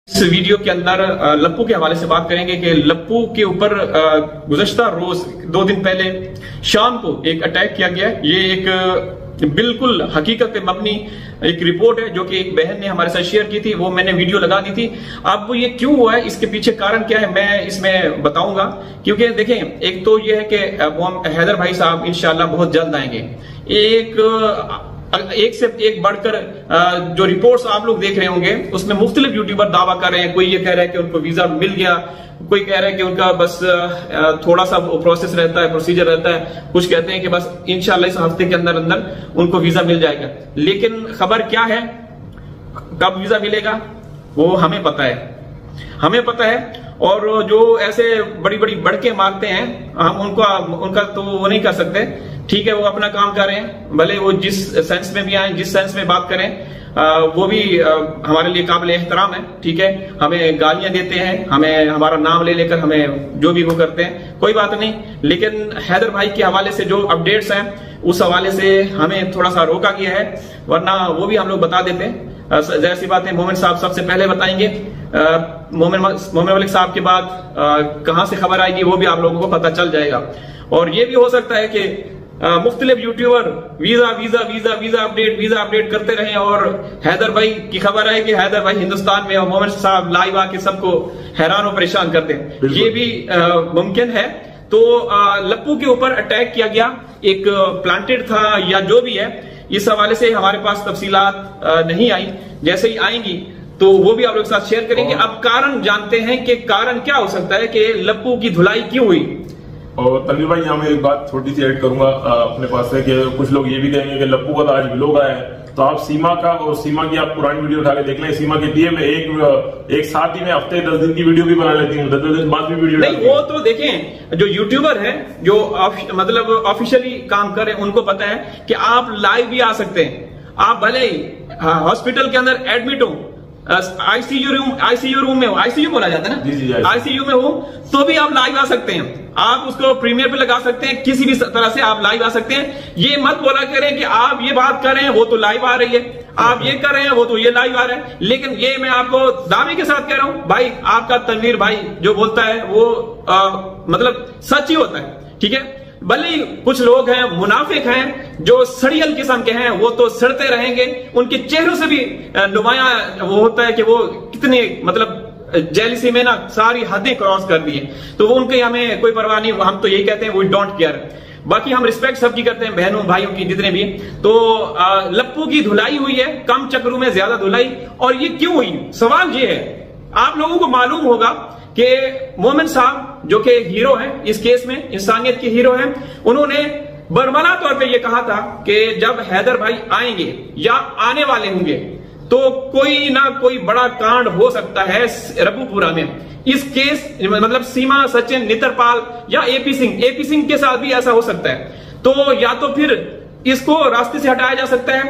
इस वीडियो के अंदर लप्पू के हवाले से बात करेंगे कि लप्पू के ऊपर गुज़श्ता रोज 2 दिन पहले शाम को एक अटैक किया गया। ये एक बिल्कुल हकीकत पे मबनी एक रिपोर्ट है जो कि एक बहन ने हमारे साथ शेयर की थी, वो मैंने वीडियो लगा दी थी। अब ये क्यों हुआ है, इसके पीछे कारण क्या है, मैं इसमें बताऊंगा। क्योंकि देखें, एक तो ये है कि हैदर भाई साहब इंशाल्लाह बहुत जल्द आएंगे। एक से एक बढ़कर जो रिपोर्ट्स आप लोग देख रहे होंगे उसमें मुख्तलिफ यूट्यूबर दावा कर रहे हैं। कोई ये कह रहा है कि उनको वीजा मिल गया, कोई कह रहा है कि उनका बस थोड़ा सा प्रोसेस रहता है, प्रोसीजर रहता है। कुछ कहते हैं कि बस इंशाल्लाह इस हफ्ते के अंदर अंदर उनको वीजा मिल जाएगा। लेकिन खबर क्या है, कब वीजा मिलेगा वो हमें पता है। और जो ऐसे बड़ी बड़ी बढ़के मारते हैं हम उनका तो वो नहीं कर सकते। ठीक है, वो अपना काम कर रहे हैं, भले वो जिस सेंस में भी आए, जिस सेंस में बात करें वो भी हमारे लिए काबिल एहतराम है। ठीक है, हमें गालियां देते हैं, हमें हमारा नाम ले लेकर हमें जो भी वो करते हैं, कोई बात नहीं। लेकिन हैदर भाई के हवाले से जो अपडेट्स हैं उस हवाले से हमें थोड़ा सा रोका गया है, वरना वो भी हम लोग बता देते हैं। जाहिर सी बात है, मोमिन साहब सबसे पहले बताएंगे। मोमिन मलिक साहब के बाद कहां से खबर आएगी वो भी आप लोगों को पता चल जाएगा। और ये भी हो सकता है कि मुख्तलिफ यूट्यूबर वीजा अपडेट करते रहे और हैदर भाई की खबर है कि हैदर भाई हिंदुस्तान में और मोमिन साहब लाइव आके सबको हैरान और परेशान कर दें, ये भी मुमकिन है। तो लप्पू के ऊपर अटैक किया गया, एक प्लांटेड था या जो भी है, इस हवाले से हमारे पास तफसीलात नहीं आई। जैसे ही आएंगी तो वो भी आप लोग के साथ शेयर करेंगे। अब कारण जानते हैं कि कारण क्या हो सकता है कि लप्पू की धुलाई क्यों हुई। और तनवीर भाई, यहाँ मैं एक बात छोटी सी ऐड करूंगा अपने पास से कि कुछ लोग ये भी कहेंगे कि लप्पू का तो आज व्लॉग आया है, तो आप सीमा का और सीमा की आप पुरानी वीडियो उठा के देख लें। सीमा कहती है मैं एक साथ ही में हफ्ते 10 दिन की वीडियो भी बना लेती हूँ, 10 दिन बाद भी वीडियो नहीं। वो तो देखें, जो यूट्यूबर है जो मतलब ऑफिशियली काम कर रहे हैं उनको पता है कि आप लाइव भी आ सकते हैं। आप भले ही हॉस्पिटल के अंदर एडमिट हो, आईसीयू रूम में हो, आईसीयू बोला जाता है ना, आईसीयू में हो तो भी आप लाइव आ सकते हैं। आप उसको प्रीमियर पे लगा सकते हैं, किसी भी तरह से आप लाइव आ सकते हैं। ये मत बोला करें कि आप ये बात कर रहे हैं वो तो लाइव आ रही है, आप ये कर रहे हैं वो तो ये लाइव आ रहा है। लेकिन ये मैं आपको दावे के साथ कह रहा हूं भाई, आपका तनवीर भाई जो बोलता है वो मतलब सच ही होता है। ठीक है, भले ही कुछ लोग हैं मुनाफिक हैं जो सड़ियल किस्म के हैं, वो तो सड़ते रहेंगे, उनके चेहरों से भी नुमाया वो होता है कि वो कितने मतलब जेलिसी में ना सारी हदें क्रॉस कर दी है। तो वो उनके हमें कोई परवाह नहीं, हम तो यही कहते हैं वी डोंट केयर। बाकी हम रिस्पेक्ट सबकी करते हैं, बहनों भाइयों की जितने भी। तो लप्पू की धुलाई हुई है, कम चक्रों में ज्यादा धुलाई। और ये क्यों हुई, सवाल ये है, आप लोगों को मालूम होगा कि मोमिन साहब जो कि हीरो हैं इस केस में, इंसानियत के हीरो हैं, उन्होंने बरमला तौर पे ये कहा था कि जब हैदर भाई आएंगे या आने वाले होंगे तो कोई ना कोई बड़ा कांड हो सकता है रब्बूपुरा में। इस केस मतलब सीमा, सचिन, नितरपाल या एपी सिंह के साथ भी ऐसा हो सकता है। तो या तो फिर इसको रास्ते से हटाया जा सकता है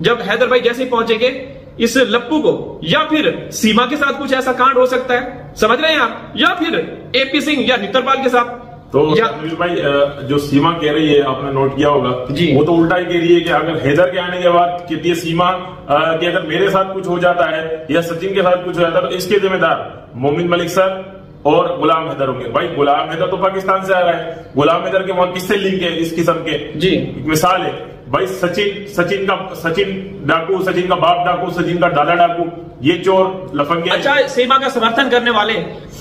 जब हैदर भाई जैसे ही पहुंचेंगे इस लप्पू को, या फिर सीमा के साथ कुछ ऐसा कांड हो सकता है, समझ रहे हैं आप, या फिर एपी सिंह या नितरपाल के साथ। तो तनवीर भाई, जो सीमा कह रही है आपने नोट किया होगा जी, वो तो उल्टा ही कह रही है कि अगर हैदर के आने के बाद कहती है सीमा कि अगर मेरे साथ कुछ हो जाता है या सचिन के साथ कुछ हो जाता है तो इसके जिम्मेदार मोमिन मलिक सर और गुलाम हैदर होंगे। भाई गुलाम हैदर तो पाकिस्तान से आ रहा है, गुलाम हैदर के वहां किससे लिंक है इस किस्म के जी। मिसाल है भाई, सचिन डाकू, सचिन का बाप डाकू, सचिन का दादा डाकू, ये चोर लफंगे। अच्छा, सीमा का समर्थन करने वाले,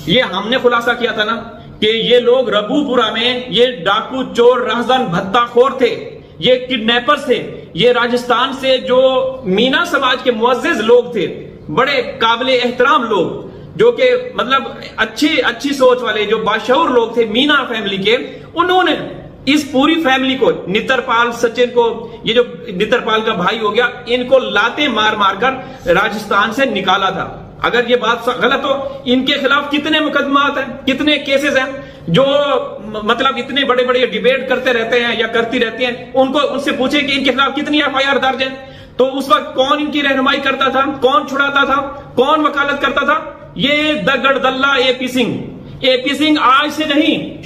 ये हमने खुलासा किया था ना कि ये लोग रब्बूपुरा में ये डाकू, चोर, रहजन, भत्ताखोर थे, ये किडनैपर्स थे, ये राजस्थान से जो मीना समाज के मुअज्जिज लोग थे, बड़े काबिल एहतराम लोग जो कि मतलब अच्छी सोच वाले जो बाशऊर लोग थे मीना फैमिली के, उन्होंने इस पूरी फैमिली को, नितरपाल, सचिन को, ये जो नितरपाल का भाई हो गया, इनको लाते मार कर राजस्थान से निकाला था। अगर ये बात गलत हो, इनके खिलाफ कितने मुकदमात हैं, कितने केसेस हैं जो मतलब इतने बड़े बड़े डिबेट करते रहते हैं या करती रहती हैं, उनको उनसे पूछे कि इनके खिलाफ कितनी एफआईआर दर्ज है। तो उस वक्त कौन इनकी रहनुमाई करता था, कौन छुड़ाता था, कौन वकालत करता था, ये दगड़दल्ला एपी सिंह आज से नहीं,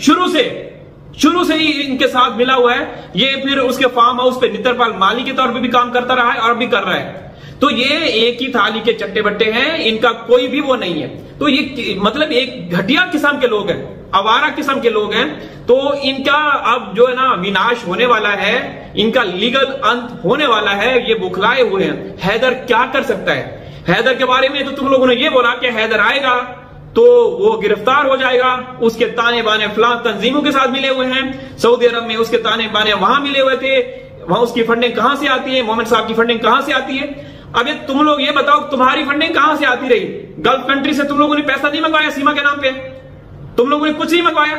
शुरू से ही इनके साथ मिला हुआ है। ये फिर उसके फार्म हाउस पे नितरपाल माली के तौर पे भी काम करता रहा है और भी कर रहा है। तो ये एक ही थाली के चट्टे बट्टे हैं, इनका कोई भी वो नहीं है। तो ये मतलब एक घटिया किस्म के लोग हैं, आवारा किस्म के लोग हैं। तो इनका अब जो है ना विनाश होने वाला है, इनका लीगल अंत होने वाला है। ये बुखलाए हुए हैं। हैदर क्या कर सकता है? हैदर के बारे में तो तुम लोगों ने ये बोला कि हैदर आएगा तो वो गिरफ्तार हो जाएगा, उसके ताने बाने फलां तंजीमों के साथ मिले हुए हैं, सऊदी अरब में उसके ताने बाने वहां मिले हुए थे, वहां उसकी फंडिंग कहां से आती है, मोमेंट साहब की फंडिंग कहां से आती है? अब ये तुम लोग ये बताओ, तुम्हारी फंडिंग कहां से आती रही? गल्फ कंट्री से तुम लोगों ने पैसा नहीं मंगवाया सीमा के नाम पे? तुम लोगों ने कुछ नहीं मंगवाया।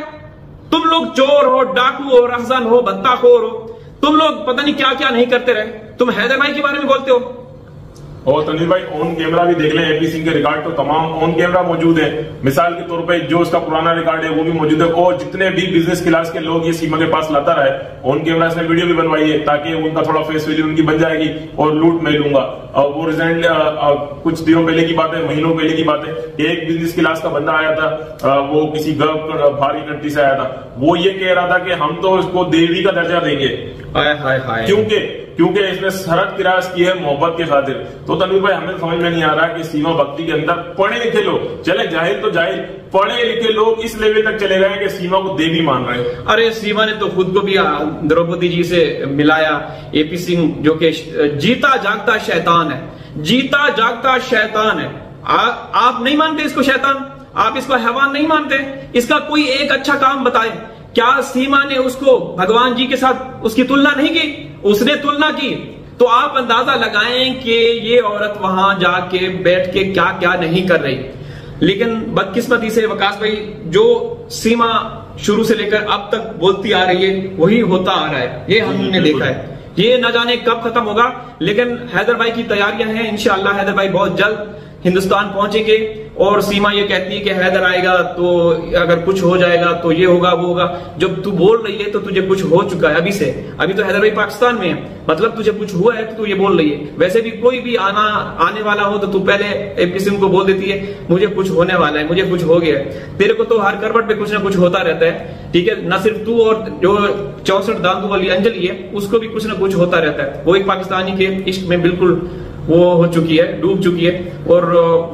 तुम लोग चोर हो, डाकू हो, रहज़न हो, बत्ताखोर हो, तुम लोग पता नहीं क्या क्या नहीं करते रहे। तुम हैदर भाई के बारे में बोलते हो। और तनवीर भाई ऑन कैमरा भी देख लें, एपी सिंह के रिकॉर्ड तो तमाम ऑन कैमरा मौजूद है। मिसाल के तौर पे जो उसका पुराना रिकॉर्ड है वो भी मौजूद है। और जितने भी बिजनेस क्लास के लोग ये सीमा के पास लाता रहे, ऑन कैमरा इसने वीडियो भी बनवाई है ताकि उनका थोड़ा फेस वैल्यू उनकी बन जाएगी और लूट मैं लूंगा। और वो रिसेंटली कुछ दिनों पहले की बात है, महीनों पहले की बात है, एक बिजनेस क्लास का बंदा आया था, वो किसी गल्फ भारी कंट्री से आया था। वो ये कह रहा था कि हम तो उसको देवी का दर्जा देंगे, क्योंकि इसने शरत किरास की है मोहब्बत के खातिर। तो तनवीर भाई हमें समझ में नहीं आ रहा कि सीमा भक्ति के अंदर पढ़े लिखे लोग, चले जाहिल तो जाहिल, पढ़े लिखे लोग इस लेवल तक चले गए कि सीमा को देवी मान रहे हैं। अरे सीमा ने तो खुद को भी द्रौपदी जी से मिलाया। एपी सिंह जो कि जीता जागता शैतान है, जीता जागता शैतान है। आप नहीं मानते इसको शैतान? आप इसको हैवान नहीं मानते? इसका कोई एक अच्छा काम बताए। क्या सीमा ने उसको भगवान जी के साथ उसकी तुलना नहीं की? उसने तुलना की। तो आप अंदाजा लगाएं कि ये औरत वहां जाके बैठ के क्या क्या नहीं कर रही। लेकिन बदकिस्मती से वकास भाई, जो सीमा शुरू से लेकर अब तक बोलती आ रही है वही होता आ रहा है। ये हमने देखा है। ये न जाने कब खत्म होगा। लेकिन हैदर भाई की तैयारियां हैं, इंशाअल्लाह हैदर भाई बहुत जल्द हिंदुस्तान पहुंचेंगे। और सीमा ये कहती है कि हैदर आएगा तो अगर कुछ हो जाएगा तो ये होगा वो होगा। जब तू बोल रही है तो तुझे कुछ हो चुका है अभी से। अभी तो हैदर भाई पाकिस्तान में है, मतलब तुझे कुछ हुआ है तो तू ये बोल रही है। वैसे भी कोई भी आने वाला हो तो तू पहले एपी सिंह को बोल देती है मुझे कुछ होने वाला है, मुझे कुछ हो गया है। तेरे को तो हर करवट पे कुछ ना कुछ होता रहता है, ठीक है। न सिर्फ तू, और जो 64 दांतों वाली अंजलि है उसको भी कुछ ना कुछ होता रहता है। वो एक पाकिस्तानी के इश्क में बिल्कुल वो हो चुकी है, डूब चुकी है। और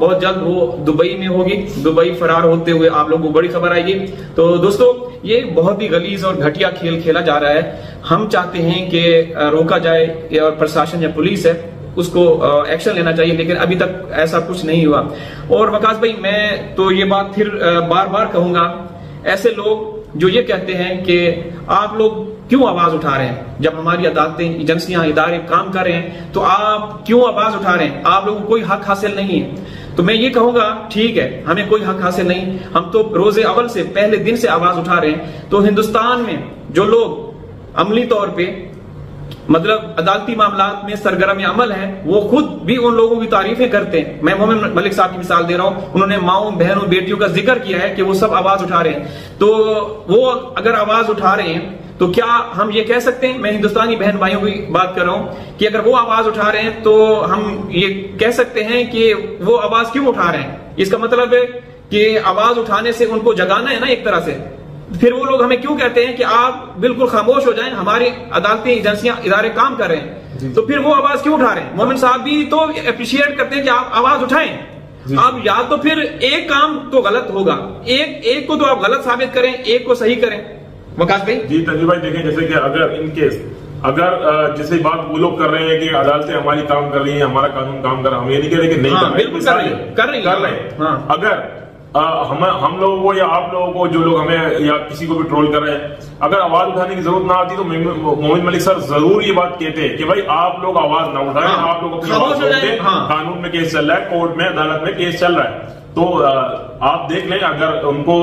बहुत जल्द वो दुबई में होगी। दुबई फरार होते हुए आप लोगों को बड़ी खबर आएगी। तो दोस्तों, ये बहुत ही गलीज और घटिया खेल खेला जा रहा है। हम चाहते हैं कि रोका जाए, और प्रशासन या पुलिस है उसको एक्शन लेना चाहिए, लेकिन अभी तक ऐसा कुछ नहीं हुआ। और वकास भाई, मैं तो ये बात फिर बार बार कहूंगा, ऐसे लोग जो ये कहते हैं कि आप लोग क्यों आवाज उठा रहे हैं, जब हमारी अदालतें, एजेंसियां, इदारे काम कर रहे हैं तो आप क्यों आवाज उठा रहे हैं? आप लोगों को कोई हक हासिल नहीं है। तो मैं ये कहूंगा, ठीक है, हमें कोई हक हासिल नहीं, हम तो रोजे अव्वल से, पहले दिन से आवाज उठा रहे हैं। तो हिंदुस्तान में जो लोग अमली तौर पे, मतलब अदालती मामलात में सरगर्म अमल है, वो खुद भी उन लोगों की तारीफें करते हैं। मैं मोहम्मद मलिक साहब की मिसाल दे रहा हूं। उन्होंने माओ, बहनों, बेटियों का जिक्र किया है कि वो सब आवाज उठा रहे हैं। तो वो अगर आवाज उठा रहे हैं तो क्या हम ये कह सकते हैं, मैं हिंदुस्तानी बहन भाइयों की बात कर रहा हूं, कि अगर वो आवाज उठा रहे हैं तो हम ये कह सकते हैं कि वो आवाज क्यों उठा रहे हैं? इसका मतलब है कि आवाज उठाने से उनको जगाना है ना एक तरह से। फिर वो लोग हमें क्यों कहते हैं कि आप बिल्कुल खामोश हो जाएं, हमारी अदालतें, एजेंसियां, इदारे काम कर रहे हैं। तो फिर वो आवाज क्यों उठा रहे हैं? मोमिन साहब भी तो अप्रिशिएट करते हैं कि आप आवाज उठाएं। अब या तो फिर एक काम तो गलत होगा, एक को तो आप गलत साबित करें, एक को सही करें। वकास भाई जी, तंजीर भाई देखें, जैसे कि अगर इन केस जैसे बात वो लोग कर रहे हैं कि अदालतें हमारी काम कर रही हैं, हमारा कानून काम कर रहा है, हम ये नहीं कह रहे कि नहीं कर रहे हैं। अगर हम लोगों को या आप लोगों को, जो लोग हमें या किसी को भी ट्रोल कर रहे हैं, अगर आवाज उठाने की जरूरत ना आती तो मोमिन मलिक सर जरूर ये बात कहते कि भाई आप लोग आवाज ना उठाएं, आप लोग अपनी आवाज उठाएं। कानून में केस चल रहा है, कोर्ट में, अदालत में केस चल रहा है। तो आप देख लें, अगर उनको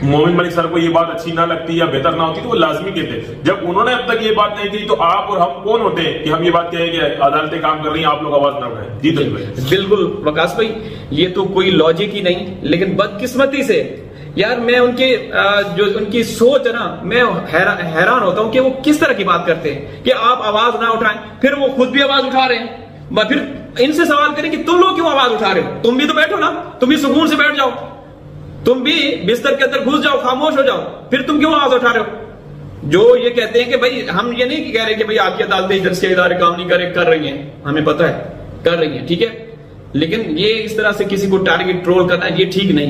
मोमिन मलिक सर को ये बात अच्छी ना लगती या बेहतर ना होती तो वो लाजमी कहते। जब उन्होंने अब तक ये बात नहीं की तो आप और हम कौन होते हैं कि हम ये बात कहें कि अदालतें काम कर रही हैं, आप लोग आवाज ना उठाएं? जी बिल्कुल वकास भाई, ये तो कोई लॉजिक ही नहीं। लेकिन बदकिस्मती से यार, मैं जो उनकी सोच है ना, मैं हैरान होता हूं कि वो किस तरह की बात करते हैं कि आप आवाज ना उठाएं, फिर वो खुद भी आवाज उठा रहे हैं। फिर इनसे सवाल करें कि तुम लोग क्यों आवाज उठा रहे हो? तुम भी तो बैठो ना, तुम भी सुकून से बैठ जाओ, तुम भी बिस्तर के अंदर घुस जाओ, खामोश हो जाओ, फिर तुम क्यों आवाज उठा रहे हो? जो ये कहते हैं कि भाई, हम ये नहीं कह रहे कि भाई आपकी अदालतें, एजेंसियां, इदारे काम नहीं कर रही हैं, हमें पता है, कर रही हैं, ठीक है। लेकिन ये इस तरह से किसी को टारगेट ट्रोल करना ये ठीक नहीं।